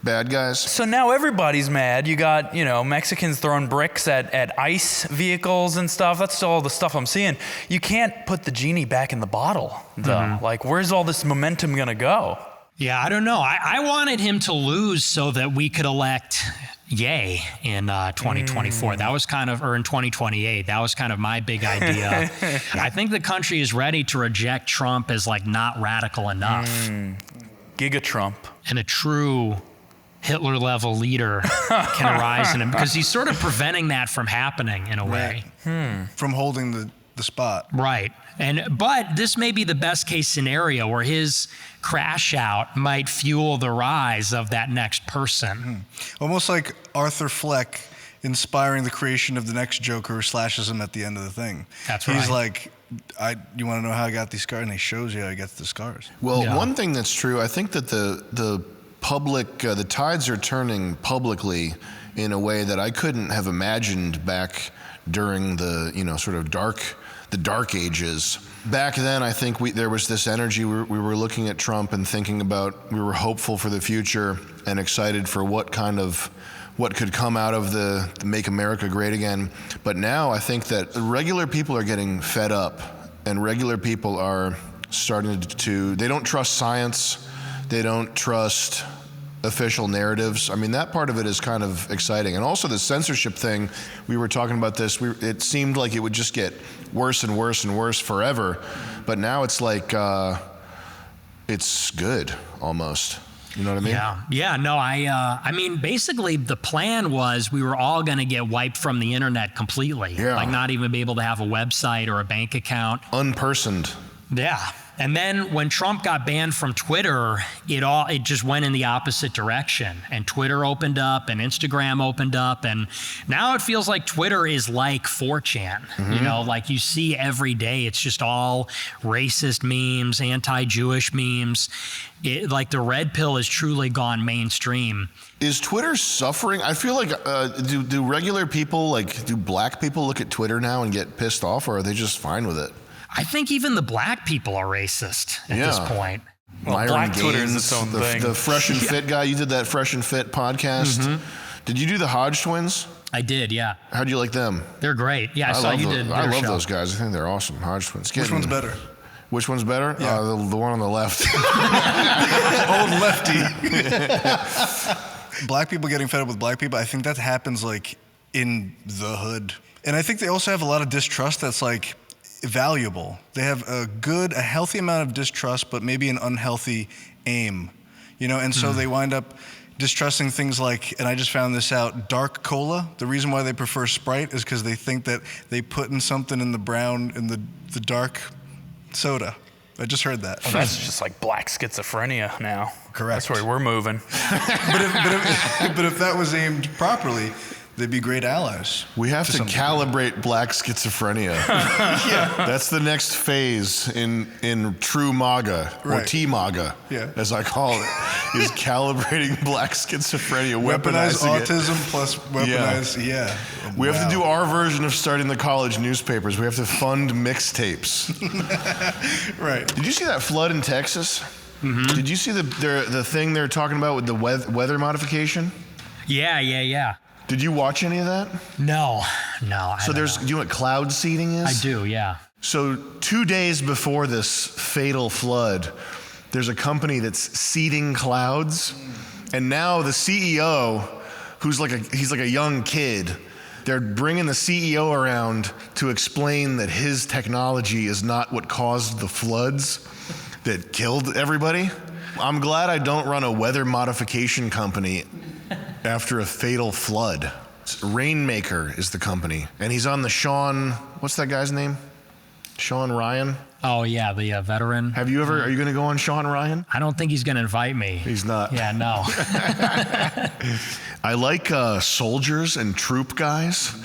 bad guys. So now everybody's mad. You got, Mexicans throwing bricks at ICE vehicles and stuff. That's all the stuff I'm seeing. You can't put the genie back in the bottle, though. Mm-hmm. Like, where's all this momentum going to go? Yeah, I don't know. I wanted him to lose so that we could elect Ye in 2024. That was kind of, or in 2028. That was kind of my big idea. I think the country is ready to reject Trump as like not radical enough. Giga Trump. And a true Hitler level leader can arise in him, because he's sort of preventing that from happening in a way. From holding the spot. Right. But this may be the best case scenario where his crash out might fuel the rise of that next person. Almost like Arthur Fleck inspiring the creation of the next Joker who slashes him at the end of the thing. That's right. He's like, you want to know how I got these scars? And he shows you how he gets the scars. Well, one thing that's true, I think that the public, the tides are turning publicly in a way that I couldn't have imagined back during the, sort of the dark ages. Back then, I think there was this energy. We were looking at Trump and thinking about, we were hopeful for the future and excited for what could come out of the Make America Great Again. But now I think that regular people are getting fed up, and regular people are starting they don't trust science. They don't trust official narratives. I mean, that part of it is kind of exciting. And also the censorship thing, we were talking about this, it seemed like it would just get worse and worse and worse forever. But now it's like, it's good almost. You know what I mean? Yeah, no, I mean, basically the plan was we were all going to get wiped from the internet completely. Yeah. Like not even be able to have a website or a bank account. Unpersoned. Yeah. And then when Trump got banned from Twitter, it just went in the opposite direction. And Twitter opened up and Instagram opened up. And now it feels like Twitter is like 4chan. Like you see every day, it's just all racist memes, anti-Jewish memes. Like the red pill has truly gone mainstream. Is Twitter suffering? I feel like, do regular people, do black people look at Twitter now and get pissed off, or are they just fine with it? I think even the black people are racist at this point. Well, black Twitter is its own thing. The Fresh and Fit guy, you did that Fresh and Fit podcast. Did you do the Hodge twins? I did, yeah. How'd you like them? They're great. Yeah, I saw you did their I love show. those guys. I think they're awesome. Hodge twins. Which one's better? Which one's better? Yeah. The one on the left. Old lefty. Black people getting fed up with black people, I think that happens in the hood. And I think they also have a lot of distrust that's valuable. They have a healthy amount of distrust, but maybe an unhealthy aim, and so they wind up distrusting things and I just found this out, dark cola. The reason why they prefer Sprite is because they think that they put in something in the brown, in the dark soda. I just heard that. Well, that's just like black schizophrenia now. Correct. That's where we're moving. but if that was aimed properly, they'd be great allies. We have to calibrate black schizophrenia. That's the next phase in true MAGA, or T-MAGA, as I call it, is calibrating black schizophrenia, weaponize autism it. Plus weaponize, We have to do our version of starting the college newspapers. We have to fund mixtapes. Right. Did you see that flood in Texas? Did you see the thing they're talking about with the weather modification? Yeah. Did you watch any of that? No. So do you know what cloud seeding is? I do, yeah. So 2 days before this fatal flood, there's a company that's seeding clouds, and now the CEO, he's like a young kid, they're bringing the CEO around to explain that his technology is not what caused the floods that killed everybody. I'm glad I don't run a weather modification company after a fatal flood. Rainmaker is the company. And he's on the Shawn, what's that guy's name? Shawn Ryan? Oh yeah, the veteran. Are you going to go on Shawn Ryan? I don't think he's going to invite me. He's not. Yeah, no. I like soldiers and troop guys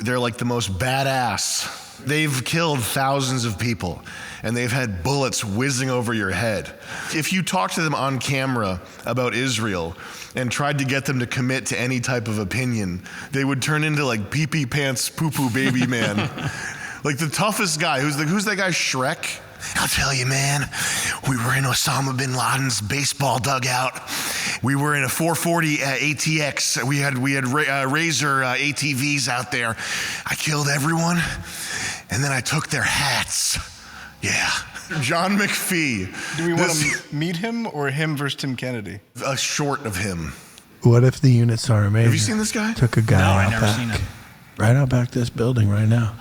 they're like the most badass. They've killed thousands of people, and they've had bullets whizzing over your head. If you talk to them on camera about Israel and tried to get them to commit to any type of opinion, they would turn into like pee-pee pants, poo-poo baby man. Like the toughest guy. Who's that guy, Shrek? I'll tell you, man, we were in Osama bin Laden's baseball dugout. We were in a 440 ATX. We had Razor ATVs out there. I killed everyone, and then I took their hats. Yeah. John McPhee. Do we want to meet him or him versus Tim Kennedy? A short of him. What if the unit sergeant major Have you seen this guy? took a guy I've never seen him. right out back this building right now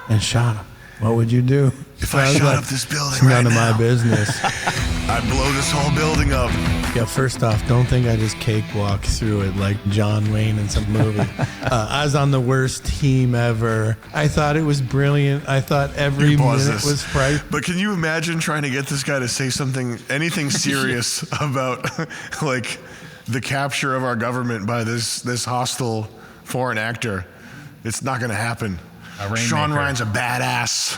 and shot him? What would you do? If I shot up this building it's right none now, of my business. I'd blow this whole building up. Yeah, first off, don't think I just cakewalk through it like John Wayne in some movie. I was on the worst team ever. I thought it was brilliant. I thought every minute was priceless. But can you imagine trying to get this guy to say anything serious about like the capture of our government by this hostile foreign actor? It's not going to happen. Shawn Ryan's a badass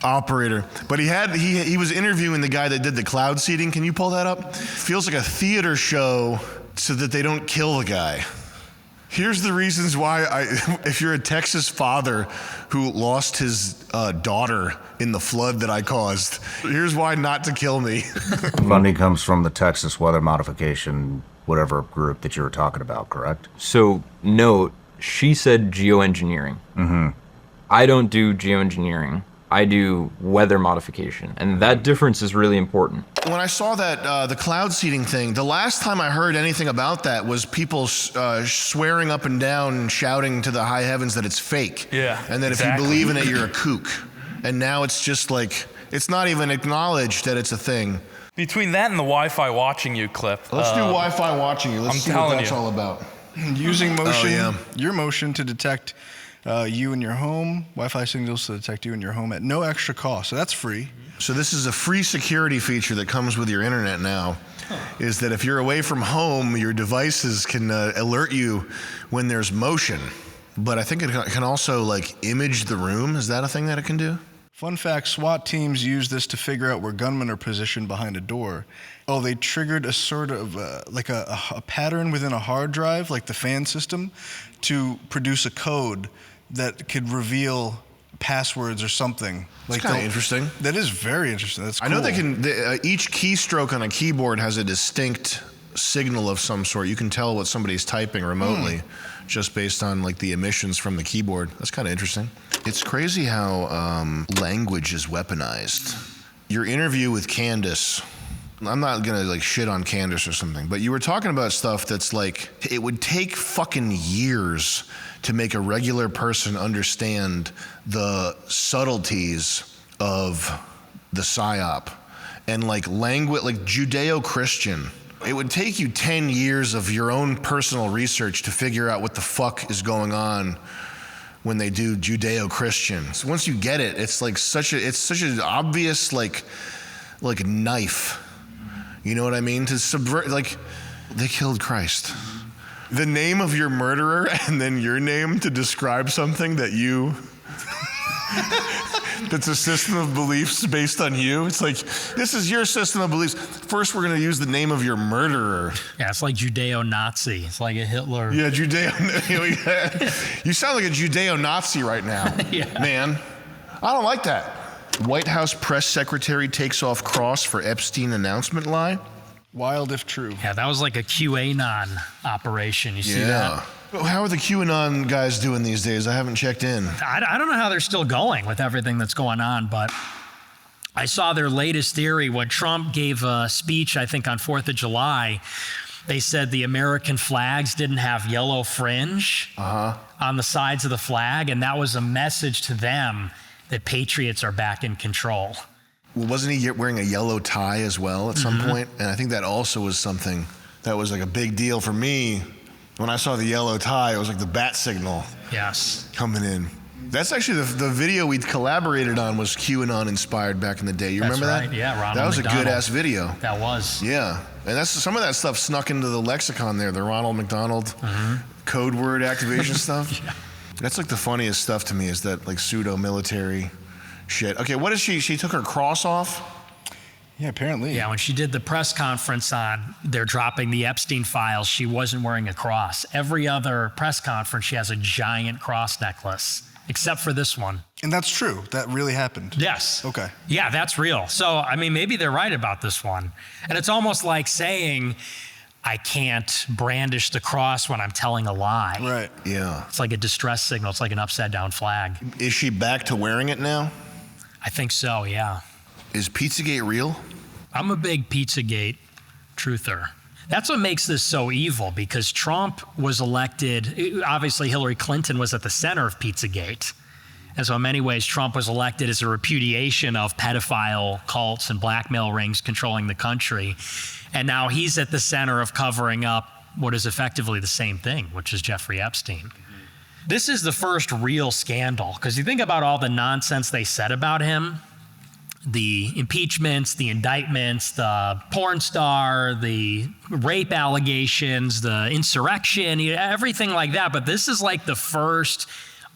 operator, but he was interviewing the guy that did the cloud seeding. Can you pull that up? Feels like a theater show so that they don't kill the guy. Here's the reasons why if you're a Texas father who lost his daughter in the flood that I caused, here's why not to kill me. Funding comes from the Texas Weather Modification, whatever group that you were talking about, correct? So note, she said geoengineering. Mm-hmm. I don't do geoengineering. I do weather modification, and that difference is really important. When I saw that, the cloud seeding thing, the last time I heard anything about that was people swearing up and down and shouting to the high heavens that it's fake. Yeah, and that exactly. if you believe in it, you're a kook. And now it's just like, it's not even acknowledged that it's a thing. Between that and the Wi-Fi watching you clip. Let's do Wi-Fi watching you. Let's see what that's all about. Using motion, your motion to detect you in your home, Wi-Fi signals to detect you in your home at no extra cost. So that's free. So this is a free security feature that comes with your internet now, is that if you're away from home, your devices can alert you when there's motion. But I think it can also like image the room. Is that a thing that it can do? Fun fact, SWAT teams use this to figure out where gunmen are positioned behind a door. Oh, they triggered a sort of like a pattern within a hard drive, like the fan system, to produce a code that could reveal passwords or something. That's kind of interesting. That is very interesting. That's cool. I know they can, each keystroke on a keyboard has a distinct signal of some sort. You can tell what somebody's typing remotely just based on like the emissions from the keyboard. That's kind of interesting. It's crazy how language is weaponized. Your interview with Candace, I'm not gonna like shit on Candace or something, but you were talking about stuff that's like, it would take fucking years to make a regular person understand the subtleties of the PSYOP and like language, like Judeo-Christian. It would take you 10 years of your own personal research to figure out what the fuck is going on when they do Judeo-Christian. So once you get it, it's like such an obvious like knife. You know what I mean? To subvert, like, they killed Christ. The name of your murderer and then your name to describe something that you, that's a system of beliefs based on you. It's like, this is your system of beliefs. First, we're going to use the name of your murderer. Yeah, it's like Judeo-Nazi. It's like a Hitler. Yeah, you sound like a Judeo-Nazi right now, man. I don't like that. White House press secretary takes off cross for Epstein announcement lie. Wild if true. Yeah, that was like a QAnon operation. You see that? How are the QAnon guys doing these days? I haven't checked in. I don't know how they're still going with everything that's going on, but I saw their latest theory when Trump gave a speech, I think on 4th of July. They said the American flags didn't have yellow fringe on the sides of the flag, and that was a message to them that patriots are back in control. Well, wasn't he wearing a yellow tie as well at some point? And I think that also was something that was like a big deal for me. When I saw the yellow tie, it was like the bat signal coming in. That's actually the video we collaborated on was QAnon inspired back in the day. You remember that? Yeah, Ronald That was McDonald. a good ass video. That was. Yeah, and that's some of that stuff snuck into the lexicon there, the Ronald McDonald code word activation stuff. That's like the funniest stuff to me is that like pseudo-military shit. Okay, what is she took her cross off? Yeah, apparently. Yeah, when she did the press conference on they're dropping the Epstein files, she wasn't wearing a cross. Every other press conference, she has a giant cross necklace, except for this one. And that's true. That really happened. Yes. Okay. Yeah, that's real. So, I mean, maybe they're right about this one. And it's almost like saying, I can't brandish the cross when I'm telling a lie. Right. Yeah. It's like a distress signal. It's like an upside down flag. Is she back to wearing it now? I think so, yeah. Is Pizzagate real? I'm a big Pizzagate truther. That's what makes this so evil, because Trump was elected, obviously Hillary Clinton was at the center of Pizzagate. And so in many ways, Trump was elected as a repudiation of pedophile cults and blackmail rings controlling the country. And now he's at the center of covering up what is effectively the same thing, which is Jeffrey Epstein. This is the first real scandal, because you think about all the nonsense they said about him, the impeachments, the indictments, the porn star, the rape allegations, the insurrection, everything like that. But this is like the first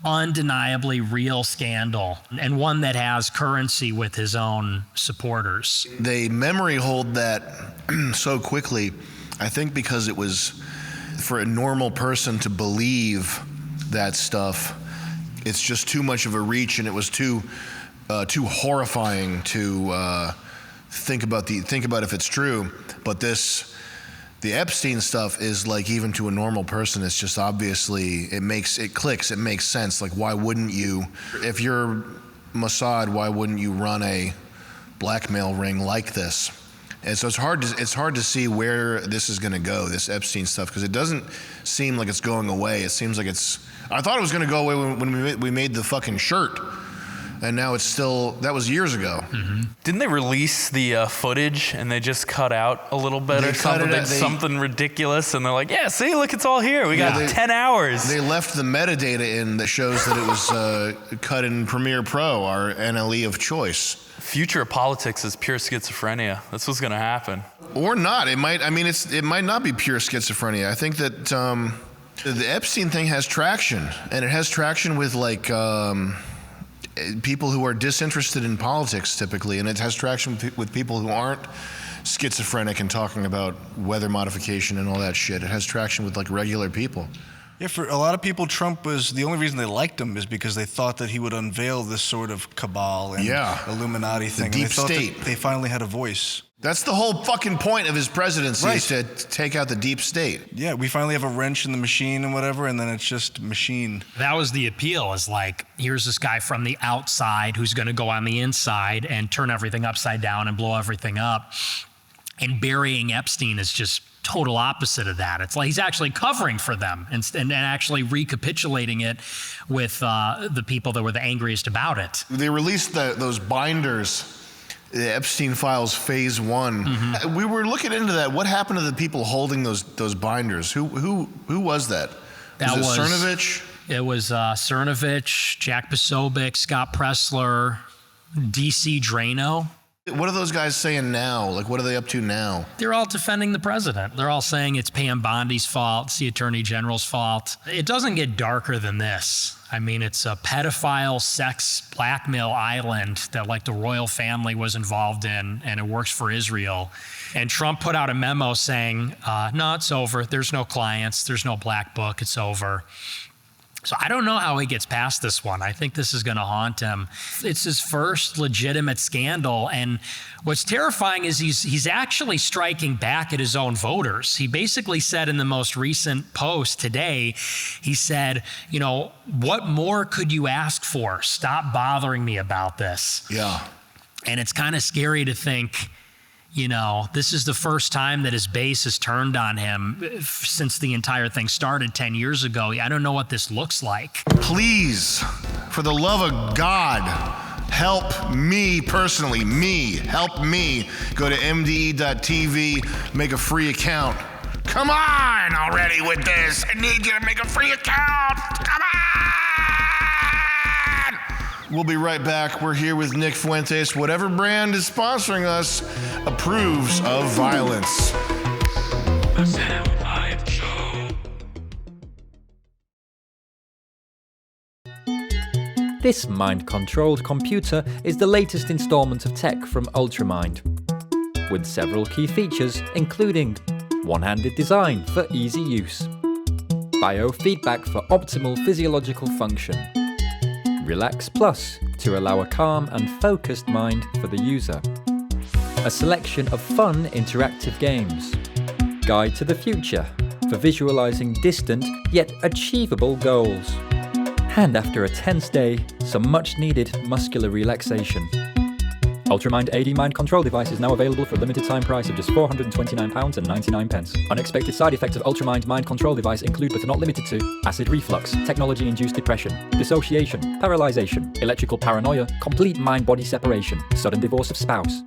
undeniably real scandal, and one that has currency with his own supporters. They memory hold that so quickly, I think because it was, for a normal person to believe that stuff, it's just too much of a reach, and it was too horrifying to think about if it's true. But the Epstein stuff is like, even to a normal person, it's just obviously, it clicks, it makes sense. Like, why wouldn't you, if you're Mossad, why wouldn't you run a blackmail ring like this? And so it's hard to see where this is going to go, this Epstein stuff, because it doesn't seem like it's going away. It seems like I thought it was going to go away when we made the fucking shirt. And now it's still, that was years ago. Mm-hmm. Didn't they release the footage and they just cut out a little bit or something? Something ridiculous, and they're like, yeah, see, look, it's all here. We got 10 hours. They left the metadata in that shows that it was cut in Premiere Pro, our NLE of choice. Future of politics is pure schizophrenia. That's what's going to happen. Or not. It might not be pure schizophrenia. I think that the Epstein thing has traction, and it has traction with like people who are disinterested in politics typically, and it has traction with people who aren't schizophrenic and talking about weather modification and all that shit. It has traction with like regular people. Yeah, for a lot of people, Trump was, the only reason they liked him is because they thought that he would unveil this sort of cabal and Illuminati thing. The deep and they thought state. That they finally had a voice. That's the whole fucking point of his presidency, is to take out the deep state. Yeah, we finally have a wrench in the machine and whatever, and then it's just machine. That was the appeal, is like, here's this guy from the outside who's going to go on the inside and turn everything upside down and blow everything up. And burying Epstein is just total opposite of that. It's like he's actually covering for them and actually recapitulating it with the people that were the angriest about it. They released those binders, the Epstein Files Phase 1. Mm-hmm. We were looking into that. What happened to the people holding those binders? Who was that? Was it Cernovich? It was Cernovich, Jack Posobiec, Scott Pressler, DC Drano. What are those guys saying now? Like, what are they up to now? They're all defending the president. They're all saying it's Pam Bondi's fault, it's the Attorney General's fault. It doesn't get darker than this. I mean, it's a pedophile sex blackmail island that like the royal family was involved in, and it works for Israel. And Trump put out a memo saying, no, it's over. There's no clients. There's no black book. It's over. So I don't know how he gets past this one. I think this is going to haunt him. It's his first legitimate scandal. And what's terrifying is he's actually striking back at his own voters. He basically said in the most recent post today, he said, you know, what more could you ask for? Stop bothering me about this. Yeah. And it's kind of scary to think, you know, this is the first time that his base has turned on him since the entire thing started 10 years ago. I don't know what this looks like. Please, for the love of God, help me personally. Help me. Go to mde.tv, make a free account. Come on already with this. I need you to make a free account. Come on! We'll be right back. We're here with Nick Fuentes. Whatever brand is sponsoring us approves of violence. The Sam Hyde Show. This mind-controlled computer is the latest installment of tech from UltraMind, with several key features including one-handed design for easy use, biofeedback for optimal physiological function, Relax Plus to allow a calm and focused mind for the user, a selection of fun interactive games, Guide to the Future for visualizing distant yet achievable goals, and after a tense day, some much needed muscular relaxation. UltraMind AD mind control device is now available for a limited time price of just £429.99. Unexpected side effects of UltraMind mind control device include but are not limited to acid reflux, technology-induced depression, dissociation, paralysation, electrical paranoia, complete mind-body separation, sudden divorce of spouse,